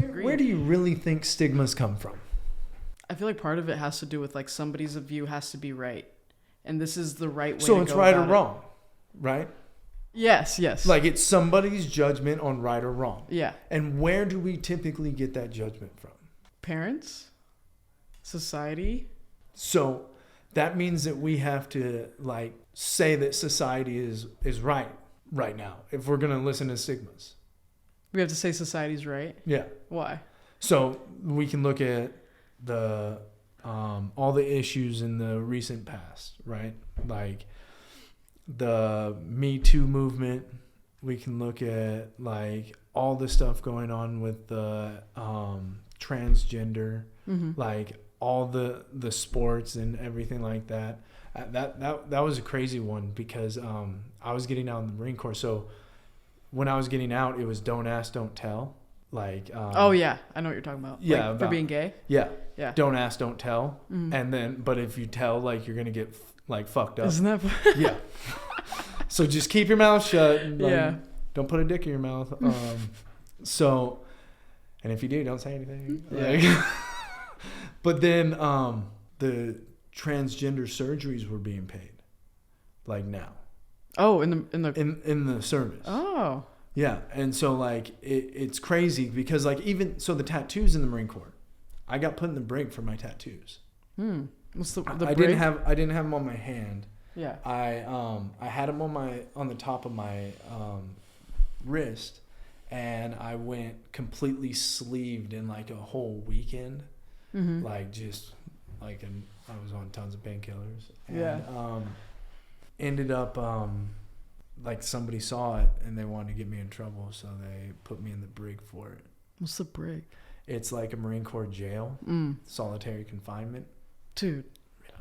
where do you really think stigmas come from? I feel like part of it has to do with like somebody's view has to be right, and this is the right way. So to it's go right or about wrong, right? Yes. Like it's somebody's judgment on right or wrong. Yeah. And where do we typically get that judgment from? Parents, society. So that means that we have to like say that society is right now if we're going to listen to stigmas. We have to say society's right. Yeah. Why? So we can look at the all the issues in the recent past, right? Like the Me Too movement. We can look at like all the stuff going on with the transgender, like all the sports and everything like that. That was a crazy one because I was getting out in the Marine Corps. So when I was getting out, it was don't ask, don't tell. Like oh yeah, I know what you're talking about. Yeah, like, for being gay. Yeah. Don't ask, don't tell. And then, but if you tell, like you're gonna get like fucked up. Isn't that? Yeah. So just keep your mouth shut. And, Yeah. Don't put a dick in your mouth. So, and if you do, don't say anything. Yeah. Like, but then the transgender surgeries were being paid, like now. Oh, in the service. Oh. Yeah, and so like it's crazy because like even so the tattoos in the Marine Corps, I got put in the BRIG for my tattoos. What's the I BRIG? didn't have them on my hand. Yeah. I had them on the top of my wrist, and I went completely sleeved in like a whole weekend, like just like I was on tons of painkillers. And, ended up like somebody saw it and they wanted to get me in trouble, so they put me in the BRIG for it. What's the BRIG? It's like a Marine Corps jail, solitary confinement. Dude. Yeah.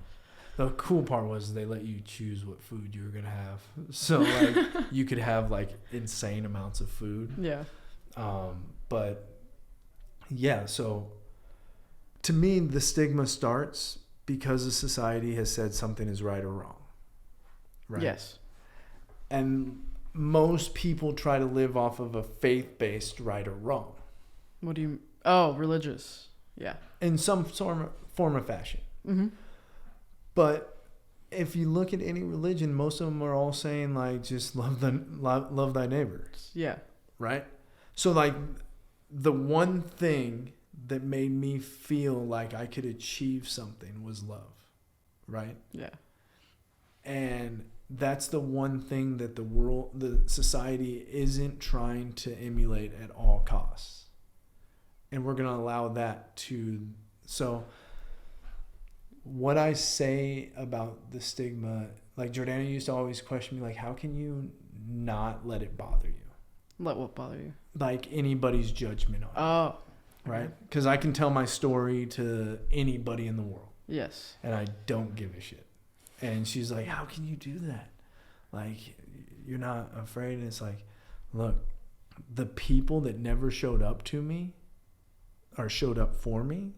The cool part was they let you choose what food you were gonna have, so like you could have like insane amounts of food. Yeah. But yeah, so to me the stigma starts because the society has said something is right or wrong. Right? Yes. And most people try to live off of a faith-based right or wrong. What do you... Oh, religious. Yeah. In some form or fashion. But if you look at any religion, most of them are all saying like just love thy neighbor. Yeah. Right? So like the one thing that made me feel like I could achieve something was love. Right? Yeah. And that's the one thing that the society isn't trying to emulate at all costs. And we're going to allow that to... So what I say about the stigma, like Jordana used to always question me, like, how can you not let it bother you? Let what bother you? Like anybody's judgment on it. Oh. Right? Because I can tell my story to anybody in the world. Yes. And I don't give a shit. And she's like, how can you do that? Like, you're not afraid? And it's like, look, the people that never showed up to me or showed up for me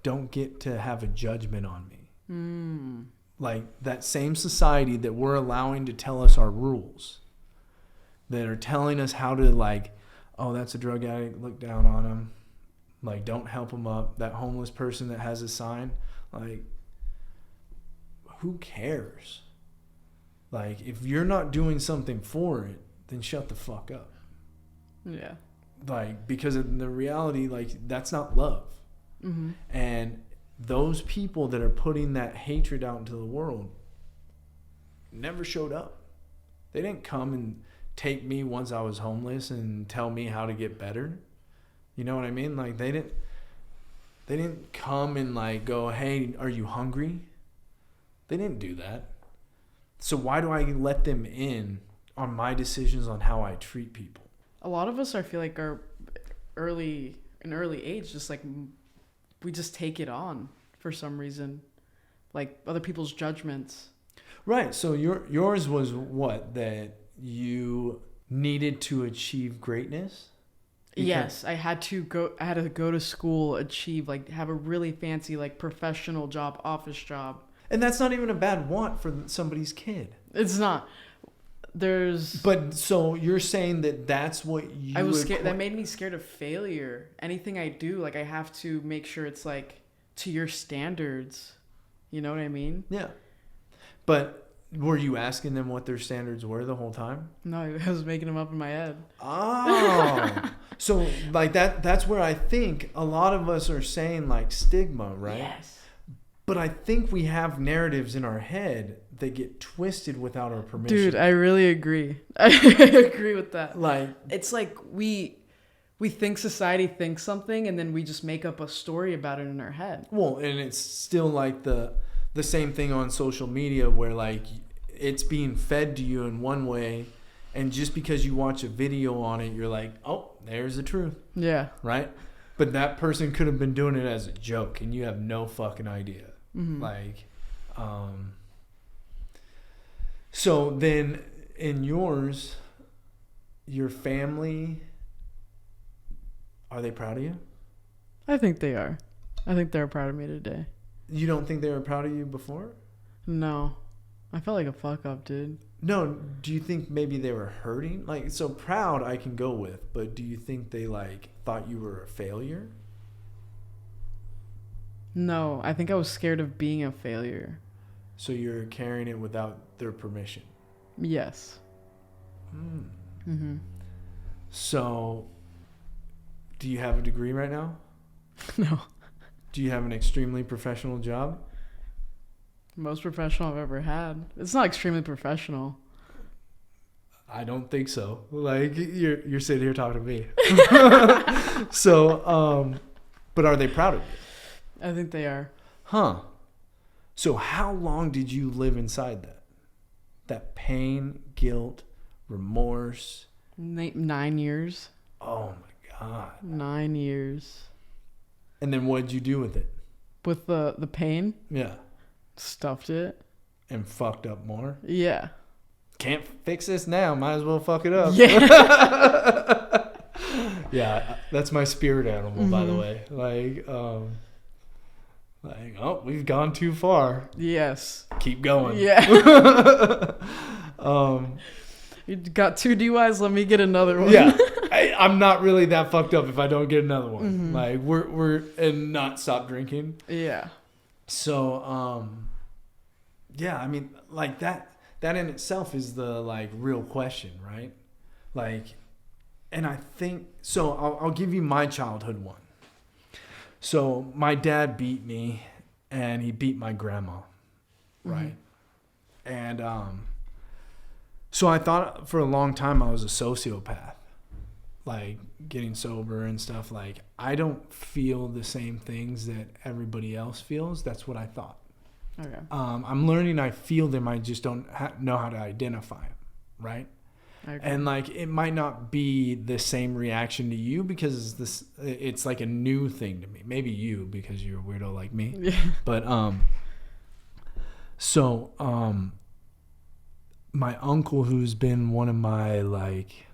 don't get to have a judgment on me. Like, that same society that we're allowing to tell us our rules, that are telling us how to, like, oh, that's a drug addict, look down on him. Like, don't help him up. That homeless person that has a sign, like, who cares? Like, if you're not doing something for it, then shut the fuck up. Yeah. Like, because in the reality, like, that's not love. And those people that are putting that hatred out into the world never showed up. They didn't come and take me once I was homeless and tell me how to get better. You know what I mean? Like, they didn't come and like go, hey, are you hungry? They didn't do that. So why do I let them in on my decisions on how I treat people? A lot of us, I feel like, are early age, just like we just take it on for some reason, like other people's judgments. Right. So yours was what? That you needed to achieve greatness? Yes, I had to go to school, achieve, like, have a really fancy, like, professional job, office job. And that's not even a bad want for somebody's kid. It's not. But so you're saying that that's what you... I was scared. That made me scared of failure. Anything I do, like, I have to make sure it's, like, to your standards. You know what I mean? Yeah. But were you asking them what their standards were the whole time? No, I was making them up in my head. Oh. So, like, that's where I think a lot of us are saying, like, stigma, right? Yes. But I think we have narratives in our head that get twisted without our permission. Dude, I really agree. I agree with that. Like, it's like we think society thinks something, and then we just make up a story about it in our head. Well, and it's still like the same thing on social media where, like, it's being fed to you in one way, and just because you watch a video on it, you're like, oh, there's the truth. Yeah. Right? But that person could have been doing it as a joke, and you have no fucking idea. Mm-hmm. Like, so then in yours, your family, are they proud of you? I think they are. I think they're proud of me today. You don't think they were proud of you before? No. I felt like a fuck up, dude. No. Do you think maybe they were hurting? Like, so proud I can go with, but do you think they, like, thought you were a failure? No. I think I was scared of being a failure. So you're carrying it without their permission? Yes. Mm-hmm. So, do you have a degree right now? No. Do you have an extremely professional job? Most professional I've ever had. It's not extremely professional. I don't think so. Like, you're sitting here talking to me. So, but are they proud of you? I think they are. Huh. So how long did you live inside that? That pain, guilt, remorse? 9 years. Oh my God. 9 years. And then what did you do with it? With the pain? Yeah. Stuffed it. And fucked up more? Yeah. Can't fix this now. Might as well fuck it up. Yeah. Yeah, that's my spirit animal, by the way. Like, oh, we've gone too far. Yes. Keep going. Yeah. You got 2 DUIs. Let me get another one. Yeah. I'm not really that fucked up if I don't get another one. Mm-hmm. Like, we're and not stop drinking. Yeah. So, yeah, I mean, like that in itself is the, like, real question, right? Like, and I think, so I'll give you my childhood one. So my dad beat me, and he beat my grandma, right? Mm-hmm. And so I thought for a long time I was a sociopath, like getting sober and stuff. Like, I don't feel the same things that everybody else feels. That's what I thought. Okay. I'm learning I feel them. I just don't know how to identify them, right? Okay. And, like, it might not be the same reaction to you because it's like a new thing to me. Maybe you, because you're a weirdo like me. Yeah. But my uncle, who's been one of my, like,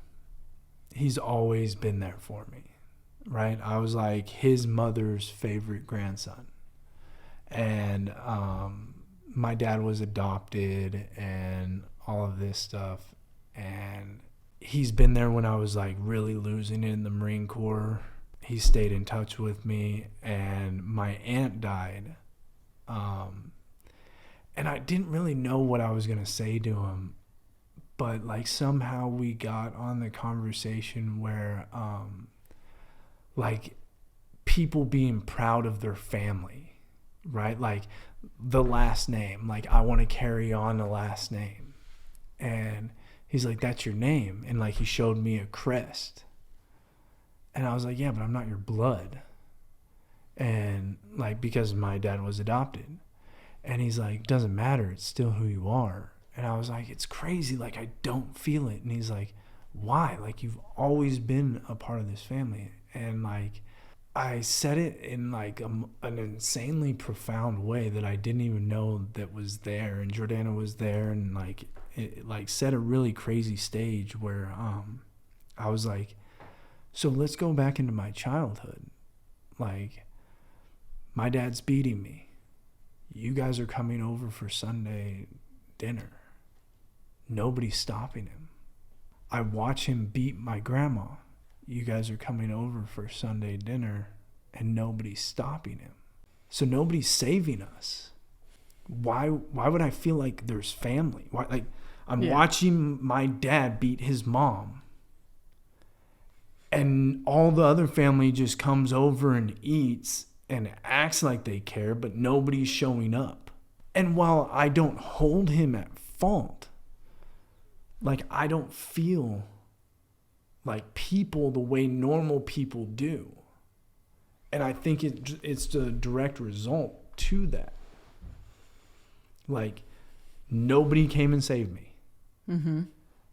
he's always been there for me, right? I was like his mother's favorite grandson. And my dad was adopted and all of this stuff. And he's been there when I was, like, really losing it in the Marine Corps. He stayed in touch with me, and my aunt died. And I didn't really know what I was going to say to him, but, like, somehow we got on the conversation where, like, people being proud of their family, right? Like, the last name, like, I want to carry on the last name. And he's like, that's your name. And, like, he showed me a crest. And I was like, yeah, but I'm not your blood. And, like, because my dad was adopted. And he's like, doesn't matter. It's still who you are. And I was like, it's crazy. Like, I don't feel it. And he's like, why? Like, you've always been a part of this family. And, like, I said it in, like, an insanely profound way that I didn't even know that was there. And Jordana was there, and, like, it, like, set a really crazy stage where I was like, so let's go back into my childhood. Like, my dad's beating me. You guys are coming over for Sunday dinner. Nobody's stopping him. I watch him beat my grandma. You guys are coming over for Sunday dinner and nobody's stopping him. So nobody's saving us. Why would I feel like there's family? Why, like, I'm watching my dad beat his mom. And all the other family just comes over and eats and acts like they care, but nobody's showing up. And while I don't hold him at fault, like, I don't feel like people the way normal people do. And I think it's the direct result to that. Like, nobody came and saved me. Mm-hmm.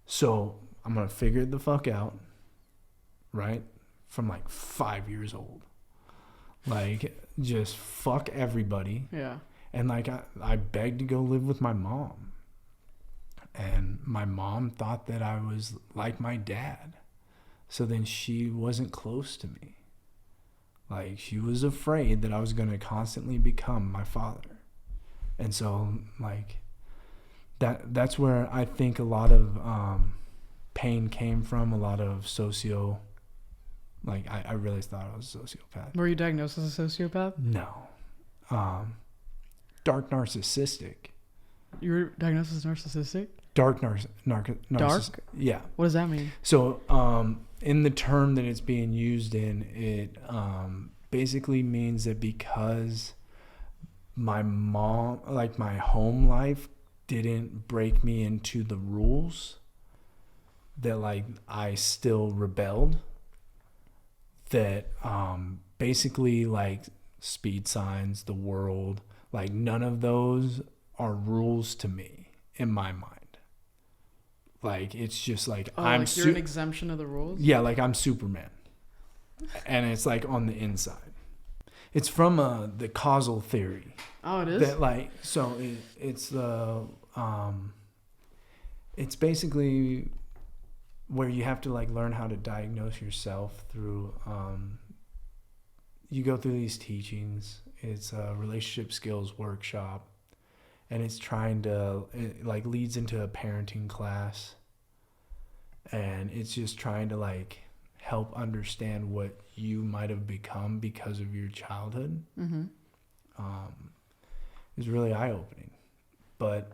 So I'm going to figure it the fuck out, right? From like 5 years old. Like, just fuck everybody. Yeah. And like, I begged to go live with my mom. And my mom thought that I was like my dad. So then she wasn't close to me. Like, she was afraid that I was going to constantly become my father. And so, like, that's where I think a lot of pain came from, a lot of I really thought I was a sociopath. Were you diagnosed as a sociopath? No. Dark narcissistic. You were diagnosed as narcissistic? Dark Dark? Yeah. What does that mean? So, in the term that it's being used in, it basically means that because my mom, like, my home life didn't break me into the rules, that, like, I still rebelled. That basically, like, speed signs, the world, like, none of those are rules to me in my mind. Like, it's just like, you're an exemption of the rules? Yeah, like, I'm Superman. And it's like on the inside. It's from the causal theory. Oh, it is? That, like, so it's the it's basically where you have to, like, learn how to diagnose yourself through you go through these teachings. It's a relationship skills workshop, and it's it like leads into a parenting class, and it's just trying to, like, help understand what you might have become because of your childhood. Mm-hmm. It's really eye-opening. But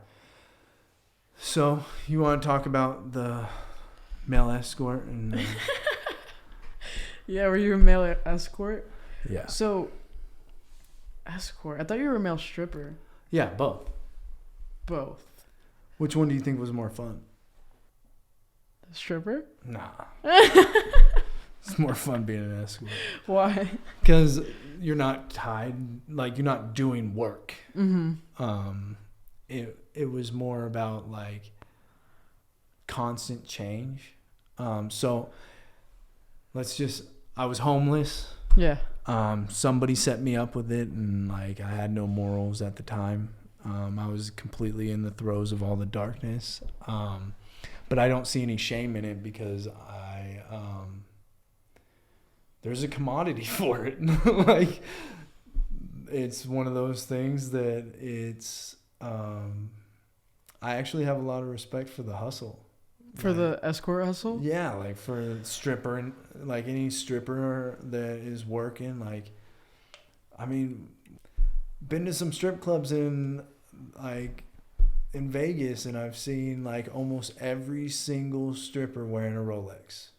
so you want to talk about the male escort and yeah, were you a male escort? Yeah. So escort, I thought you were a male stripper. Yeah, both. Which one do you think was more fun? The stripper? Nah. It's more fun being an escort. Why? Because you're not tied, like, you're not doing work. Mm-hmm. It was more about, like, constant change. So I was homeless. Yeah. Somebody set me up with it, and, like, I had no morals at the time. I was completely in the throes of all the darkness. But I don't see any shame in it because there's a commodity for it. Like, it's one of those things that it's, I actually have a lot of respect for the hustle. For the escort hustle? Yeah, like, for stripper, and, like, any stripper that is working, like, I mean, been to some strip clubs in Vegas, and I've seen, like, almost every single stripper wearing a Rolex.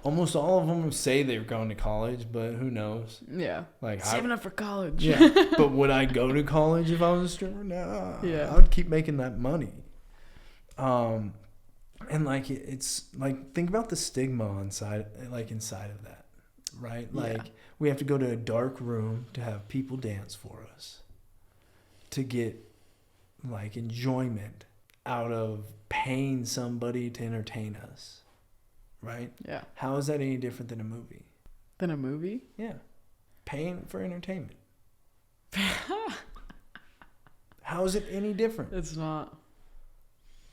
Almost all of them say they're going to college, but who knows? Yeah. Like, saving up for college. Yeah. But would I go to college if I was a stripper? No. Yeah. I would keep making that money. And, like, it's like, think about the stigma inside of that, right? Like, we have to go to a dark room to have people dance for us, to get, like, enjoyment out of paying somebody to entertain us, right? Yeah. How is that any different than a movie? Than a movie? Yeah. Paying for entertainment. How is it any different? It's not.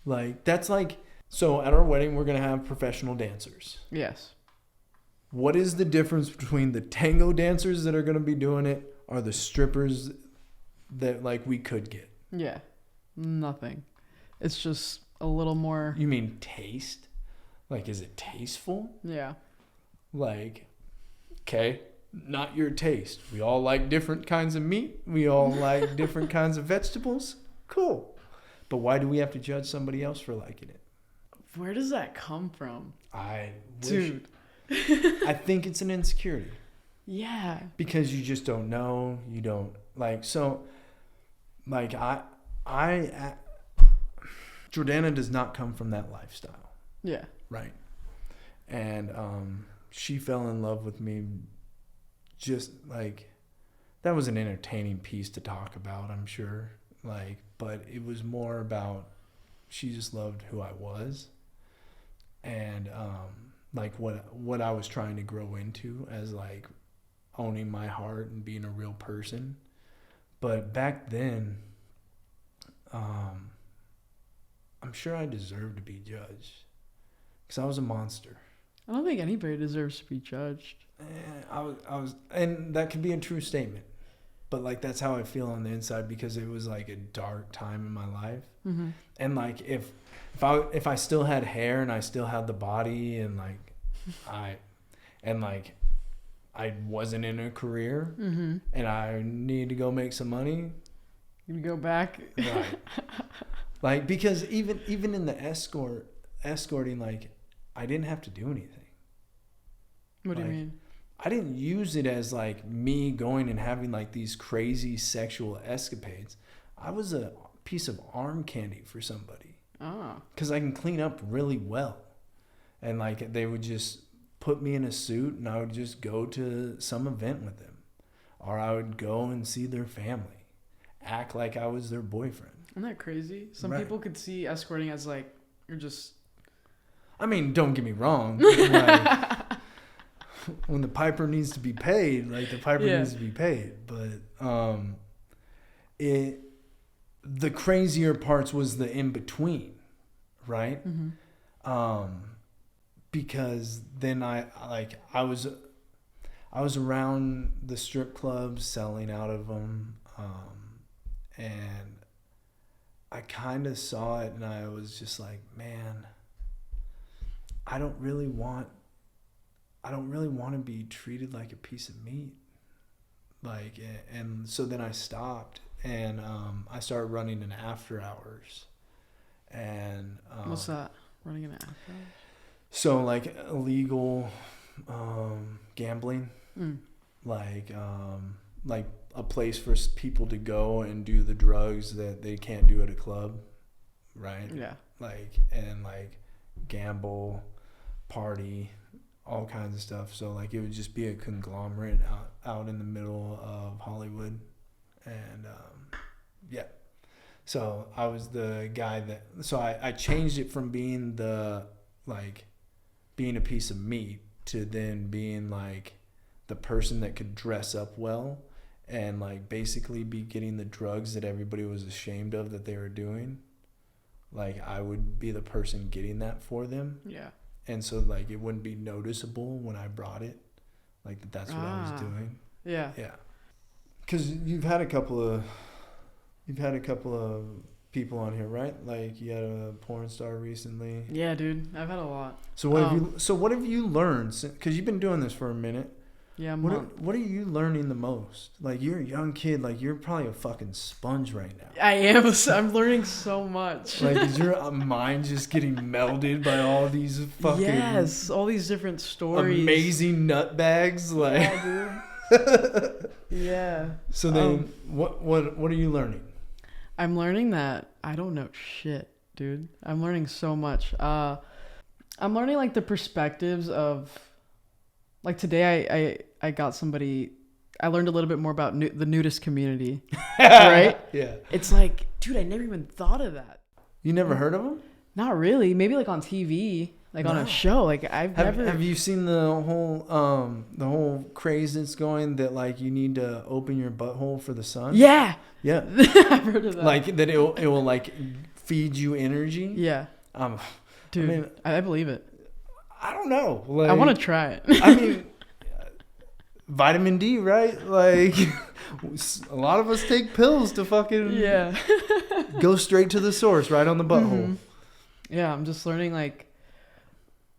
Like, that's like, so at our wedding, we're going to have professional dancers. Yes. What is the difference between the tango dancers that are going to be doing it or the strippers that, like, we could get? Yeah. Nothing. It's just a little more. You mean taste? Like, is it tasteful? Yeah. Like, okay, not your taste. We all like different kinds of meat. We all like different kinds of vegetables. Cool. But why do we have to judge somebody else for liking it? Where does that come from? Dude. I think it's an insecurity. Yeah. Because you just don't know. You don't like, so like Jordana does not come from that lifestyle. Yeah. Right. And she fell in love with me just like, that was an entertaining piece to talk about, I'm sure. Like, but it was more about, she just loved who I was. And like what I was trying to grow into as like owning my heart and being a real person. But back then, I'm sure I deserved to be judged because I was a monster. I don't think anybody deserves to be judged. I was, and that could be a true statement, but like that's how I feel on the inside because it was like a dark time in my life. Mm-hmm. And like if I still had hair and I still had the body and like I wasn't in a career mm-hmm. and I needed to go make some money, you go back, right? Like because even in the escorting, like I didn't have to do anything. What do you mean? I didn't use it as like me going and having like these crazy sexual escapades. I was a piece of arm candy for somebody. Oh. Because I can clean up really well. And like they would just put me in a suit and I would just go to some event with them. Or I would go and see their family. Act like I was their boyfriend. Isn't that crazy? Some Right. people could see escorting as like, you're just... I mean, don't get me wrong. Like, when the piper needs to be paid, like the piper needs to be paid. But the crazier parts was the in between, right? Mm-hmm. Because then I was around the strip clubs, selling out of them, and I kind of saw it, and I was just like, man, I don't really want to be treated like a piece of meat. Like, and so then I stopped and I started running an after hours. And what's that? Running an after hours? So like illegal gambling, like a place for people to go and do the drugs that they can't do at a club, right? Yeah. Like and like gamble, party, all kinds of stuff. So like it would just be a conglomerate out in the middle of Hollywood. And yeah. So I was the guy so I changed it from being being a piece of meat to then being like the person that could dress up well and like basically be getting the drugs that everybody was ashamed of that they were doing. Like I would be the person getting that for them. Yeah. And so like it wouldn't be noticeable when I brought it, like that's what I was doing. Yeah. Yeah. Because you've had a couple of people on here, right? Like you had a porn star recently. Yeah, dude, I've had a lot. So what have you learned? Because you've been doing this for a minute. Yeah. What are you learning the most? Like you're a young kid. Like you're probably a fucking sponge right now. I am. I'm learning so much. Like is your mind just getting melded by all these fucking all these different stories, amazing nut bags? Like yeah, dude. Yeah. So then, what are you learning? I'm learning that I don't know shit, dude. I'm learning so much. I'm learning like the perspectives of, like today I got somebody. I learned a little bit more about the nudist community, right? Yeah. It's like, dude, I never even thought of that. You never heard of them? Not really. Maybe like on TV, like on a show. Like Have you seen the whole craze that's going that like you need to open your butthole for the sun? Yeah. Yeah. I've heard of that. Like that it will like feed you energy. Yeah. Dude, I mean, I believe it. I don't know. Like, I want to try it. I mean, vitamin D, right? Like, a lot of us take pills to fucking go straight to the source, right on the butthole. Yeah, I'm just learning like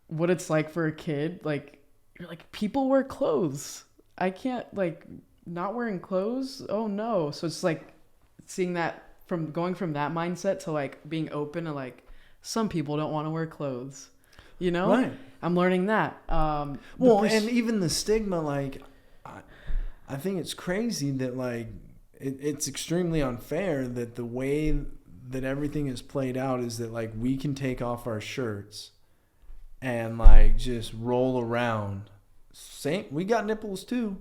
what it's like for a kid. Like, you're like, people wear clothes. I can't, like, not wearing clothes. Oh no. So it's like seeing that from going from that mindset to like being open to like some people don't want to wear clothes. You know? Right. I'm learning that. Well, and even the stigma, like, I think it's crazy that, like, it's extremely unfair that the way that everything is played out is that, like, we can take off our shirts and, like, just roll around. We got nipples, too.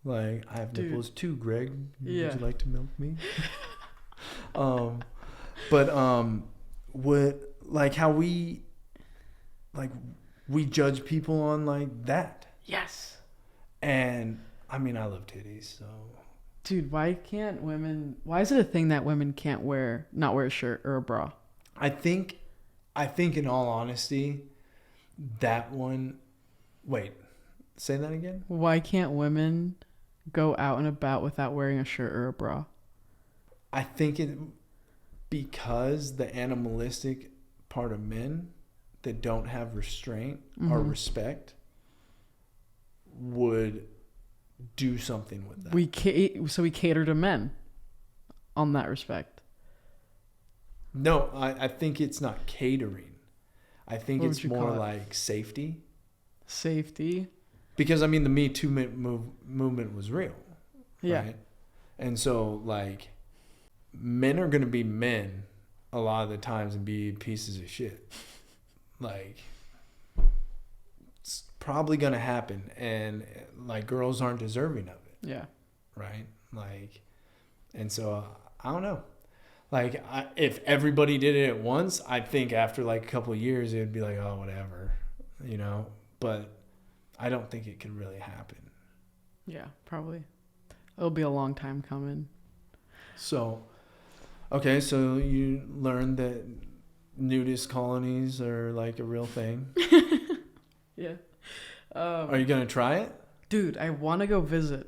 Like, I have nipples, too, Greg. Yeah. Would you like to milk me? What, like, how we judge people on, like, that. Yes. And I mean, I love titties, so. Dude, why is it a thing that women can't not wear a shirt or a bra? I think in all honesty, that one, wait, say that again? Why can't women go out and about without wearing a shirt or a bra? I think because the animalistic part of men that don't have restraint or respect would do something with that. So we cater to men on that respect. No, I think it's not catering. I think it's more like safety. Safety. Because, I mean, the Me Too movement was real. Yeah. Right? And so, like, men are going to be men a lot of the times and be pieces of shit. Like, it's probably going to happen. And, like, girls aren't deserving of it. Yeah. Right? Like, and so, I don't know. Like, if everybody did it at once, I think after, like, a couple of years, it would be like, oh, whatever. You know? But I don't think it could really happen. Yeah, probably. It'll be a long time coming. So, okay, so you learned that nudist colonies are like a real thing. Yeah. Are you going to try it? Dude, I want to go visit.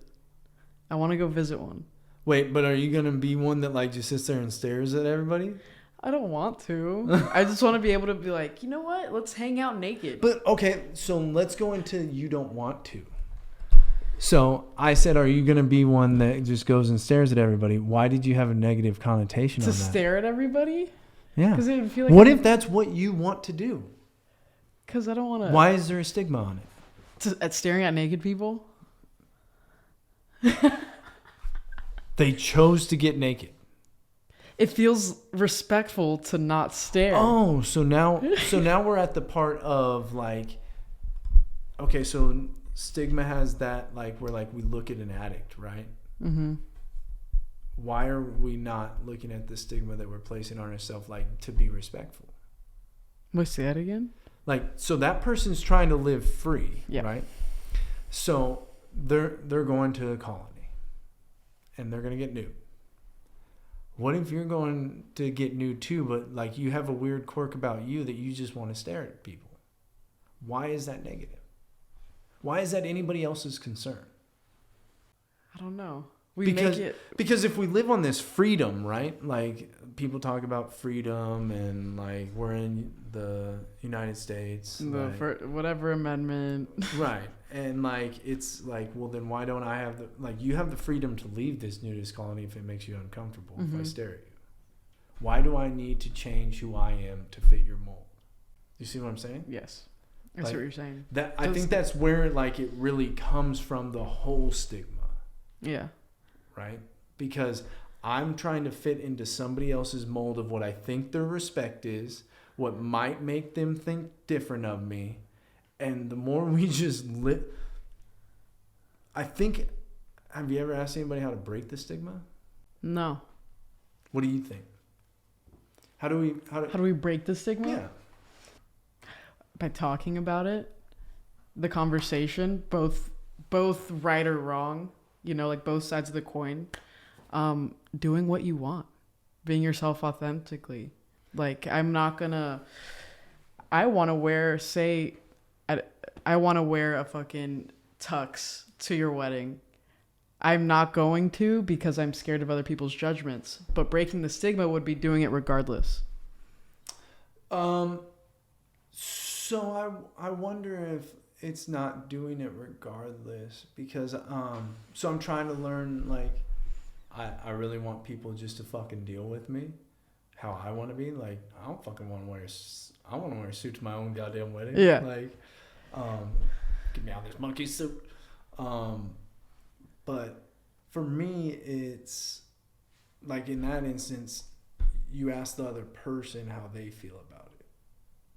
I want to go visit one. Wait, but are you going to be one that like just sits there and stares at everybody? I don't want to. I just want to be able to be like, you know what? Let's hang out naked. But, okay, so let's go into you don't want to. So I said, are you going to be one that just goes and stares at everybody? Why did you have a negative connotation on that? To stare at everybody? Yeah. Because it would feel like. What if that's what you want to do? Because I don't want to. Why is there a stigma on it? At staring at naked people? They chose to get naked. It feels respectful to not stare. Oh, so now we're at the part of like, okay, so stigma has that like where like we look at an addict, right? Mm-hmm. Why are we not looking at the stigma that we're placing on ourselves, like to be respectful? Wait, say that again? Like, so that person's trying to live free, yeah. Right? So they're going to a colony, and they're gonna get nude. What if you're going to get nude too, but like you have a weird quirk about you that you just want to stare at people? Why is that negative? Why is that anybody else's concern? I don't know. Because if we live on this freedom, right? Like people talk about freedom and like we're in the United States. Whatever amendment. Right. And like it's like, well then why don't I have you have the freedom to leave this nudist colony if it makes you uncomfortable, if I stare at you. Why do I need to change who I am to fit your mold? You see what I'm saying? Yes. I see what you're saying. I think that's where like it really comes from, the whole stigma. Yeah. Right? Because I'm trying to fit into somebody else's mold of what I think their respect is, what might make them think different of me. And the more we just I think, have you ever asked anybody how to break the stigma? No. What do you think? How do we break the stigma? Yeah. By talking about it, the conversation, both right or wrong, you know, like both sides of the coin, doing what you want, being yourself authentically. Like I want to wear a fucking tux to your wedding. I'm not going to because I'm scared of other people's judgments. But breaking the stigma would be doing it regardless. So I wonder if it's not doing it regardless because so I'm trying to learn, like, I really want people just to fucking deal with me how I want to be. Like, I don't fucking want to wear I want to wear a suit to my own goddamn wedding. Yeah. Like, get me out of this monkey suit. But for me, it's like, in that instance, you ask the other person how they feel about it,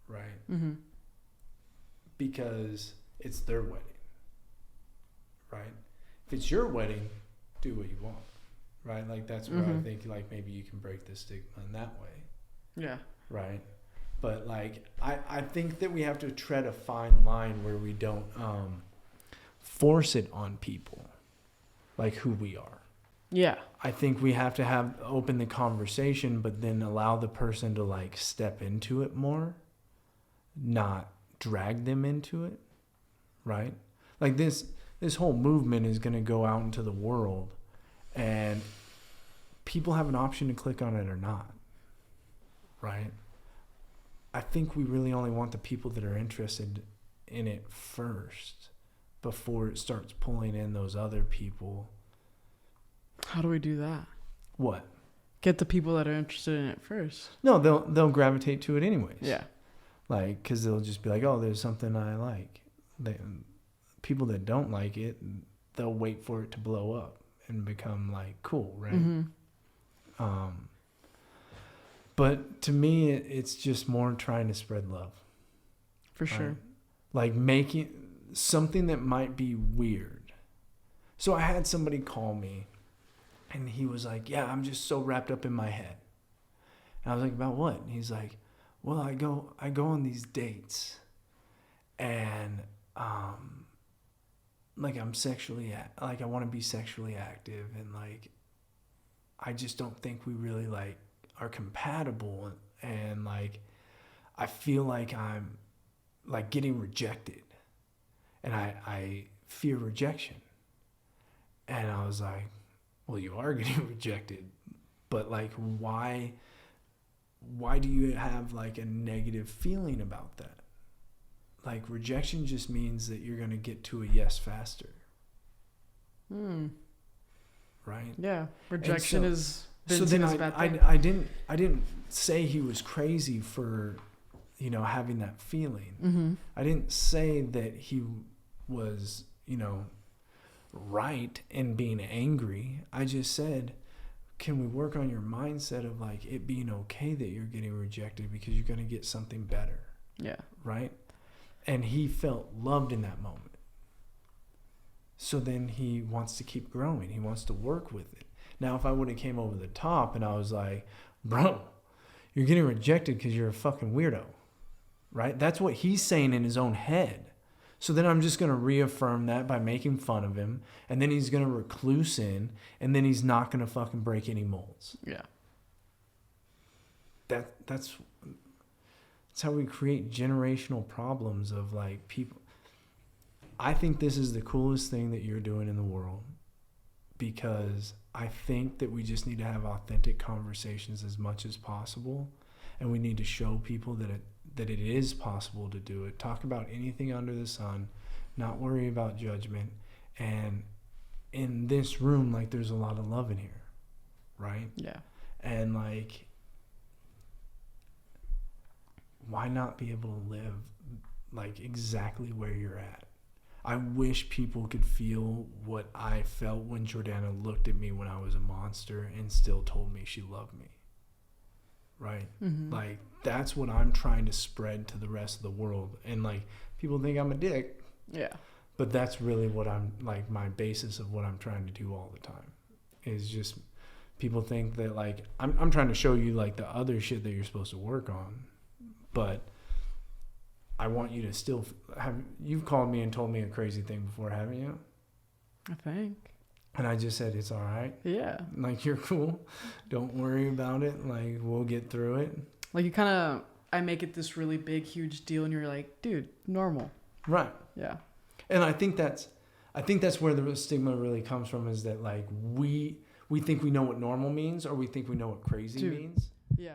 right? Mm-hmm. Because it's their wedding, right? If it's your wedding, do what you want, right? Like, that's where I think, like, maybe you can break the stigma in that way. Yeah. Right? But, like, I think that we have to tread a fine line where we don't force it on people, like who we are. Yeah. I think we have to open the conversation, but then allow the person to, like, step into it more, not drag them into it, right? Like, this whole movement is going to go out into the world, and people have an option to click on it or not, right? I think we really only want the people that are interested in it first before it starts pulling in those other people. How do we do that? What? Get the people that are interested in it first. No, they'll gravitate to it anyways. Yeah. Like, because they'll just be like, oh, there's something I like. People that don't like it, they'll wait for it to blow up and become, like, cool, right? Mm-hmm. But to me, it's just more trying to spread love. For sure. Right? Like, making something that might be weird. So I had somebody call me, and he was like, yeah, I'm just so wrapped up in my head. And I was like, about what? And he's like, well, I go on these dates, and like, I'm I want to be sexually active, and, like, I just don't think we really, like, are compatible, and, like, I feel like I'm, like, getting rejected, and I fear rejection. And I was like, well, you are getting rejected, but, like, why do you have, like, a negative feeling about that? Like, rejection just means that you're going to get to a yes faster. Right? Yeah. Rejection is so then I didn't say he was crazy for, you know, having that feeling. Mm-hmm. I didn't say that he was, you know, right in being angry. I just said, can we work on your mindset of, like, it being okay that you're getting rejected because you're going to get something better. Yeah. Right? And he felt loved in that moment. So then he wants to keep growing. He wants to work with it. Now, if I would have came over the top and I was like, bro, you're getting rejected because you're a fucking weirdo, right? That's what he's saying in his own head. So then I'm just going to reaffirm that by making fun of him, and then he's going to recluse in, and then he's not going to fucking break any molds. Yeah. That's how we create generational problems of, like, people. I think this is the coolest thing that you're doing in the world, because I think that we just need to have authentic conversations as much as possible, and we need to show people that it is possible to do it. Talk about anything under the sun, not worry about judgment. And in this room, like, there's a lot of love in here, right? Yeah. And, like, why not be able to live, like, exactly where you're at? I wish people could feel what I felt when Jordana looked at me when I was a monster and still told me she loved me. Right? Mm-hmm. Like, that's what I'm trying to spread to the rest of the world. And, like, people think I'm a dick. Yeah. But that's really what I'm, like, my basis of what I'm trying to do all the time. Is just, people think that, like, I'm trying to show you, like, the other shit that you're supposed to work on. But I want you to still you've called me and told me a crazy thing before, haven't you? I think. And I just said, it's all right. Yeah. Like, you're cool. Don't worry about it. Like, we'll get through it. Like, you kind of, I make it this really big, huge deal, and you're like, dude, normal. Right. Yeah. And I think that's I think that's where the stigma really comes from, is that like we think we know what normal means, or we think we know what crazy Dude. means. Yeah.